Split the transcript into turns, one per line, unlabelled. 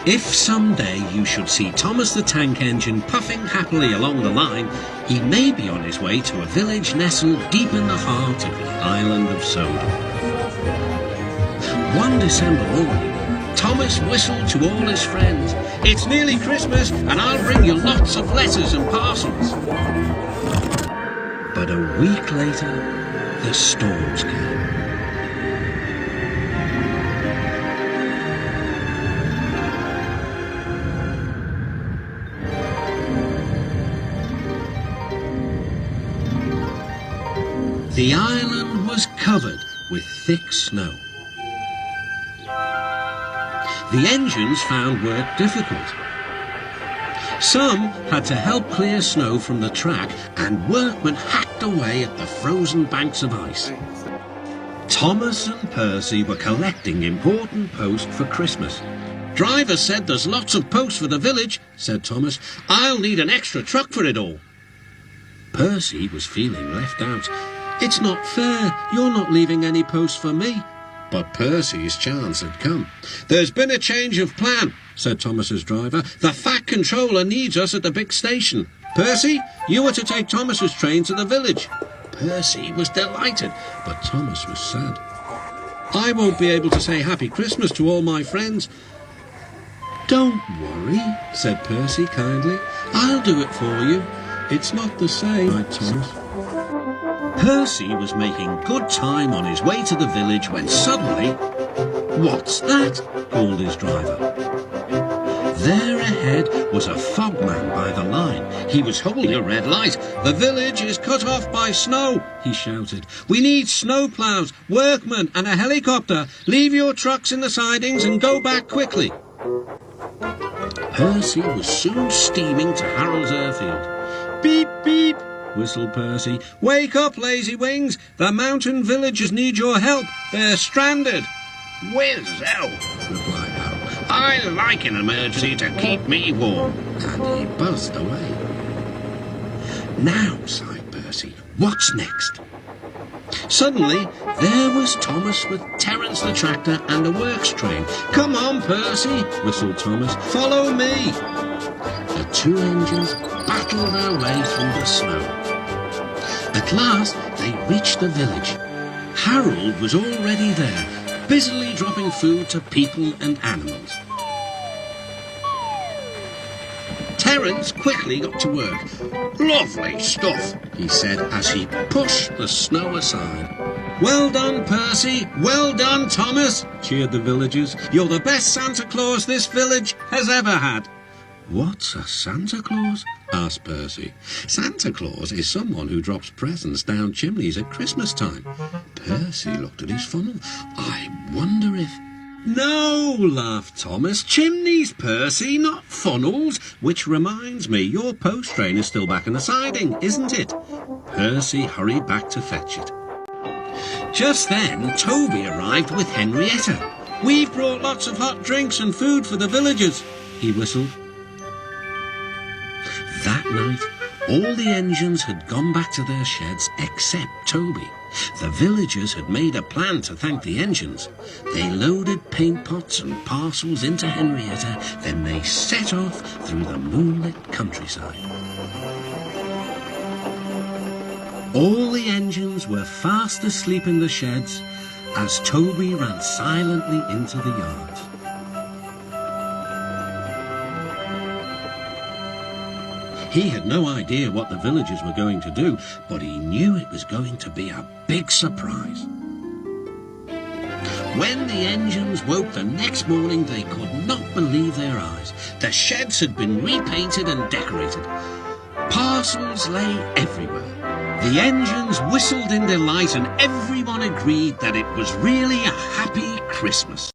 If someday you should see Thomas the Tank Engine puffing happily along the line, he may be on his way to a village nestled deep in the heart of the island of Sodor. One December morning, Thomas whistled to all his friends, "It's nearly Christmas and I'll bring you lots of letters and parcels." But a week later, the storms came. The island was covered with thick snow. The engines found work difficult. Some had to help clear snow from the track, and workmen hacked away at the frozen banks of ice. Thomas and Percy were collecting important post for Christmas. "Driver said there's lots of post for the village," said Thomas. "I'll need an extra truck for it all." Percy was feeling left out. "It's not fair. You're not leaving any post for me." But Percy's chance had come. "There's been a change of plan," said Thomas's driver. "The Fat Controller needs us at the big station. Percy, you are to take Thomas's train to the village." Percy was delighted, but Thomas was sad. "I won't be able to say Happy Christmas to all my friends." "Don't worry," said Percy kindly. "I'll do it for you. It's not the same," cried Thomas. Percy was making good time on his way to the village when suddenly, "What's that?" called his driver. There ahead was a fogman by the line. He was holding a red light. "The village is cut off by snow," he shouted. "We need snowplows, workmen and a helicopter. Leave your trucks in the sidings and go back quickly." Percy was soon steaming to Harold's airfield. "Beep, beep," whistled Percy. "Wake up, lazy wings! The mountain villagers need your help. They're stranded." "Whiz-o," replied Harold. "I like an emergency to keep me warm." And he buzzed away. "Now," sighed Percy, "what's next?" Suddenly, there was Thomas with Terence the tractor and a works train. "Come on, Percy," whistled Thomas. "Follow me." The two engines battled their way through the snow. At last, they reached the village. Harold was already there, busily dropping food to people and animals. Terence quickly got to work. "Lovely stuff," he said as he pushed the snow aside. "Well done, Percy. Well done, Thomas," cheered the villagers. "You're the best Santa Claus this village has ever had." "What's a Santa Claus?" asked Percy. "Santa Claus is someone who drops presents down chimneys at Christmas time." Percy looked at his funnel. "I wonder if—" "No," laughed Thomas. "Chimneys, Percy, not funnels. Which reminds me, your post train is still back in the siding, isn't it?" Percy hurried back to fetch it. Just then, Toby arrived with Henrietta. "We've brought lots of hot drinks and food for the villagers," he whistled. That night, all the engines had gone back to their sheds except Toby. The villagers had made a plan to thank the engines. They loaded paint pots and parcels into Henrietta, then they set off through the moonlit countryside. All the engines were fast asleep in the sheds as Toby ran silently into the yards. He had no idea what the villagers were going to do, but he knew it was going to be a big surprise. When the engines woke the next morning, they could not believe their eyes. The sheds had been repainted and decorated. Parcels lay everywhere. The engines whistled in delight, and everyone agreed that it was really a happy Christmas.